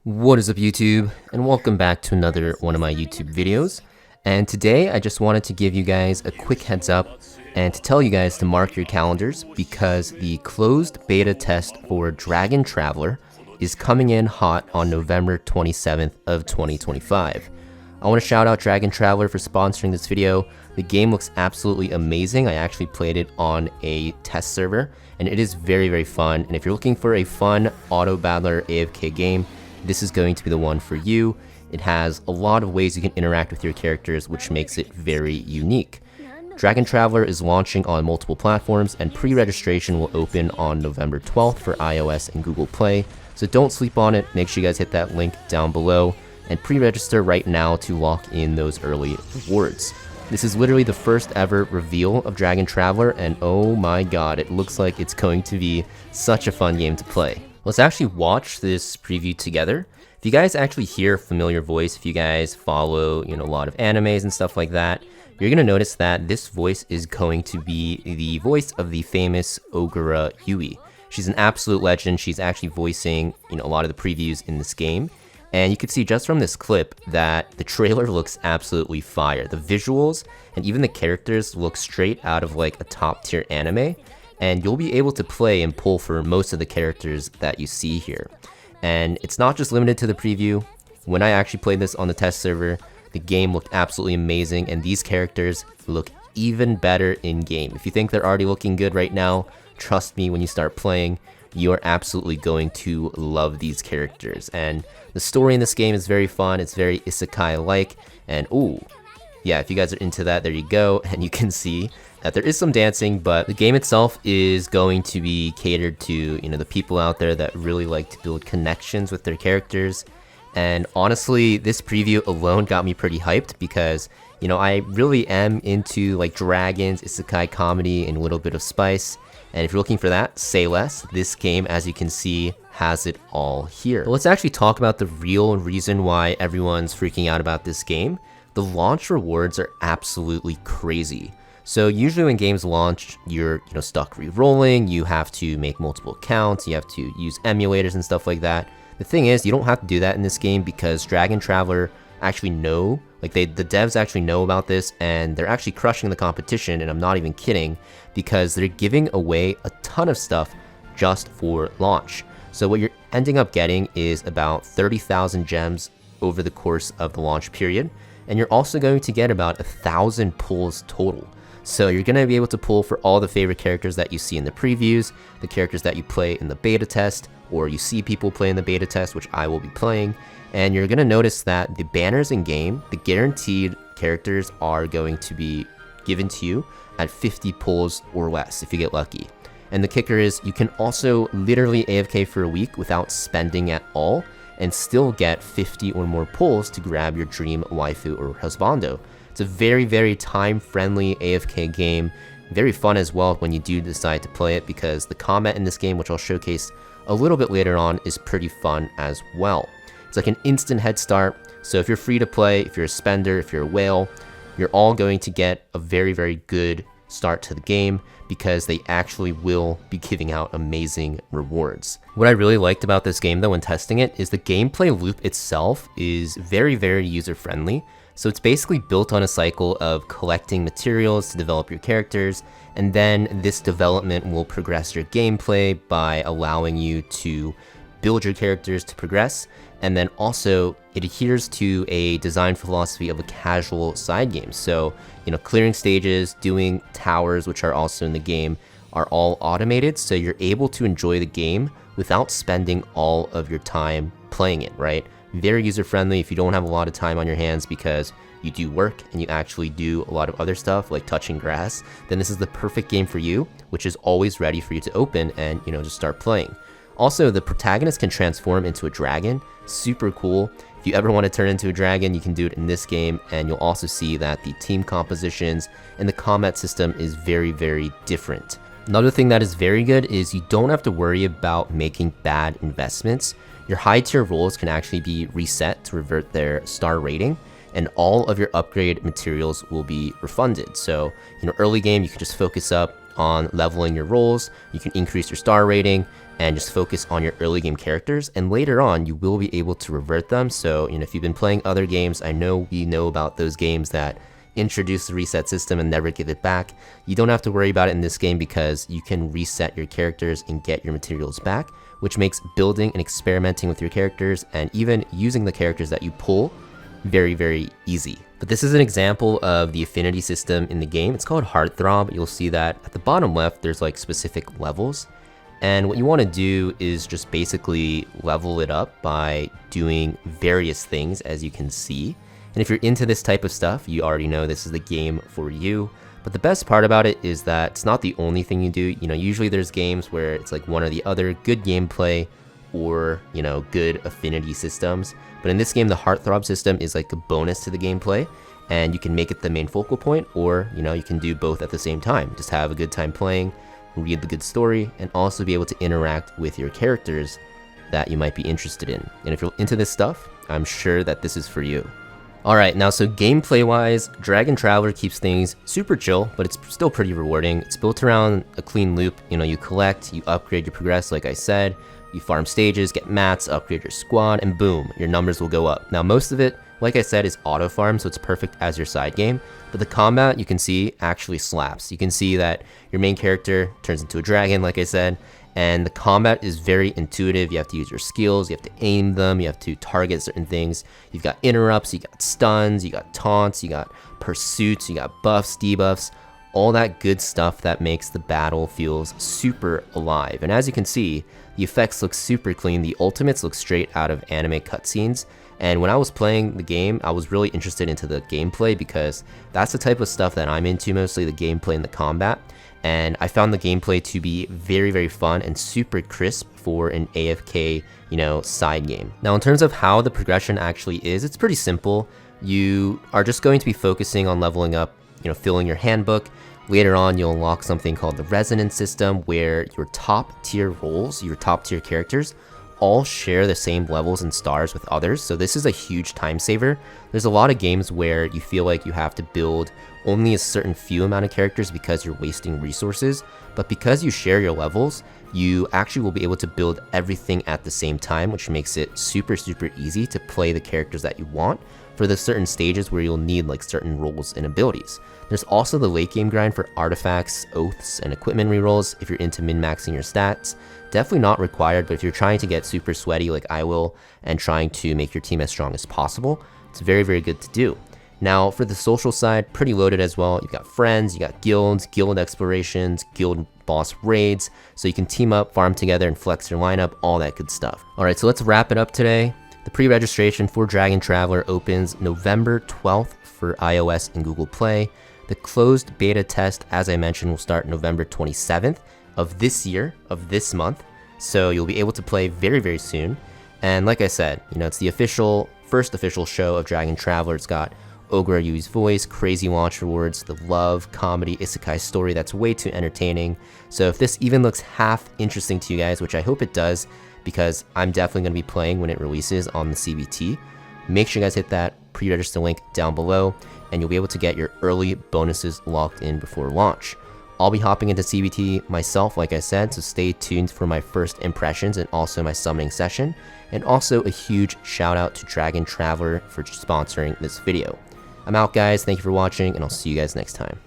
What is up YouTube, and welcome back to another one of my YouTube videos. And today I just wanted to give you guys a quick heads up and to tell you guys to mark your calendars because the closed beta test for Dragon Traveler is coming in hot on November 27th of 2025. I want to shout out Dragon Traveler for sponsoring this video. The game looks absolutely amazing. I actually played it on a test server and it is very fun. And if you're looking for a fun auto battler AFK game, this is going to be the one for you. It has a lot of ways you can interact with your characters, which makes it very unique. Dragon Traveler is launching on multiple platforms, and pre-registration will open on November 12th for iOS and Google Play, so don't sleep on it. Make sure you guys hit that link down below and pre-register right now to lock in those early rewards. This is literally the first ever reveal of Dragon Traveler, and oh my god, it looks like it's going to be such a fun game to play. Let's actually watch this preview together. If you guys actually hear a familiar voice, if you guys follow, a lot of animes and stuff like that, you're gonna notice that this voice is going to be the voice of the famous Ogura Yui. She's an absolute legend. She's actually voicing, a lot of the previews in this game. And you can see just from this clip that the trailer looks absolutely fire. The visuals and even the characters look straight out of like a top tier anime. And you'll be able to play and pull for most of the characters that you see here. And it's not just limited to the preview. When I actually played this on the test server, the game looked absolutely amazing, and these characters look even better in game. If you think they're already looking good right now, trust me, when you start playing, you are absolutely going to love these characters. And the story in this game is very fun. It's very isekai-like, and ooh, yeah, if you guys are into that, there you go. And you can see that there is some dancing, but the game itself is going to be catered to, the people out there that really like to build connections with their characters. And honestly, this preview alone got me pretty hyped because, I really am into like dragons, isekai comedy, and a little bit of spice. And if you're looking for that, say less. This game, as you can see, has it all here. But let's actually talk about the real reason why everyone's freaking out about this game. The launch rewards are absolutely crazy. So usually when games launch, you're stuck re-rolling, you have to make multiple accounts, you have to use emulators and stuff like that. The thing is, you don't have to do that in this game because Dragon Traveler actually know, the devs actually know about this, and they're actually crushing the competition, and I'm not even kidding, because they're giving away a ton of stuff just for launch. So what you're ending up getting is about 30,000 gems over the course of the launch period, and you're also going to get about 1,000 pulls total. So you're going to be able to pull for all the favorite characters that you see in the previews, the characters that you play in the beta test, or you see people play in the beta test, which I will be playing. And you're going to notice that the banners in game, the guaranteed characters are going to be given to you at 50 pulls or less if you get lucky. And the kicker is you can also literally AFK for a week without spending at all and still get 50 or more pulls to grab your dream waifu or husbando. It's a very time-friendly AFK game, very fun as well when you do decide to play it because the combat in this game, which I'll showcase a little bit later on, is pretty fun as well. It's like an instant head start, so if you're free to play, if you're a spender, if you're a whale, you're all going to get a very good start to the game because they actually will be giving out amazing rewards. What I really liked about this game though when testing it is the gameplay loop itself is very user-friendly. So it's basically built on a cycle of collecting materials to develop your characters, and then this development will progress your gameplay by allowing you to build your characters to progress, and then also it adheres to a design philosophy of a casual side game. So, clearing stages, doing towers, which are also in the game, are all automated, so you're able to enjoy the game without spending all of your time playing it, right? Very user-friendly if you don't have a lot of time on your hands because you do work and you actually do a lot of other stuff like touching grass, then this is the perfect game for you, which is always ready for you to open and, just start playing. Also, the protagonist can transform into a dragon. Super cool. If you ever want to turn into a dragon, you can do it in this game, and you'll also see that the team compositions and the combat system is very different. Another thing that is very good is you don't have to worry about making bad investments. Your high tier roles can actually be reset to revert their star rating, and all of your upgrade materials will be refunded. So, early game, you can just focus up on leveling your roles, you can increase your star rating, and just focus on your early game characters, and later on you will be able to revert them. So if you've been playing other games, I know we know about those games that introduce the reset system and never give it back. You don't have to worry about it in this game because you can reset your characters and get your materials back, which makes building and experimenting with your characters and even using the characters that you pull very, very easy. But this is an example of the affinity system in the game. It's called Heartthrob. You'll see that at the bottom left there's like specific levels, and what you want to do is just basically level it up by doing various things, as you can see. And if you're into this type of stuff, you already know this is the game for you. But the best part about it is that it's not the only thing you do. Usually there's games where it's like one or the other, good gameplay or, good affinity systems. But in this game, the Heartthrob system is like a bonus to the gameplay, and you can make it the main focal point, or, you can do both at the same time. Just have a good time playing, read the good story, and also be able to interact with your characters that you might be interested in. And if you're into this stuff, I'm sure that this is for you. Alright, now so gameplay wise, Dragon Traveler keeps things super chill, but it's still pretty rewarding. It's built around a clean loop. You collect, you upgrade, you progress, like I said, you farm stages, get mats, upgrade your squad, and boom, your numbers will go up. Now most of it, like I said, is auto farm, so it's perfect as your side game, but the combat, you can see, actually slaps. You can see that your main character turns into a dragon, like I said, and the combat is very intuitive. You have to use your skills, you have to aim them, you have to target certain things. You've got interrupts, you got stuns, you got taunts, you got pursuits, you got buffs, debuffs, all that good stuff that makes the battle feels super alive. And as you can see, the effects look super clean. The ultimates look straight out of anime cutscenes. And when I was playing the game, I was really interested into the gameplay because that's the type of stuff that I'm into, mostly the gameplay and the combat. And I found the gameplay to be very, very fun and super crisp for an AFK, side game. Now, in terms of how the progression actually is, it's pretty simple. You are just going to be focusing on leveling up, filling your handbook. Later on, you'll unlock something called the resonance system, where your top tier roles, your top tier characters, all share the same levels and stars with others. So this is a huge time saver. There's a lot of games where you feel like you have to build only a certain few amount of characters because you're wasting resources, but because you share your levels, you actually will be able to build everything at the same time, which makes it super, super easy to play the characters that you want for the certain stages where you'll need like certain roles and abilities. There's also the late game grind for artifacts, oaths, and equipment rerolls if you're into min-maxing your stats. Definitely not required, but if you're trying to get super sweaty like I will and trying to make your team as strong as possible, it's very, very good to do. Now for the social side, pretty loaded as well. You've got friends, you got guilds, guild explorations, guild boss raids, so you can team up, farm together, and flex your lineup, all that good stuff. Alright, so let's wrap it up today. The pre-registration for Dragon Traveler opens November 12th for iOS and Google Play. The closed beta test, as I mentioned, will start November 27th of this year, of this month. So you'll be able to play very, very soon. And like I said, it's the first official show of Dragon Traveler. It's got Ogre Yui's voice, crazy launch rewards, the love, comedy, isekai story that's way too entertaining. So if this even looks half interesting to you guys, which I hope it does, because I'm definitely going to be playing when it releases on the CBT, make sure you guys hit that pre-register link down below, and you'll be able to get your early bonuses locked in before launch. I'll be hopping into CBT myself, like I said, so stay tuned for my first impressions and also my summoning session. And also a huge shout out to Dragon Traveler for sponsoring this video. I'm out, guys. Thank you for watching, and I'll see you guys next time.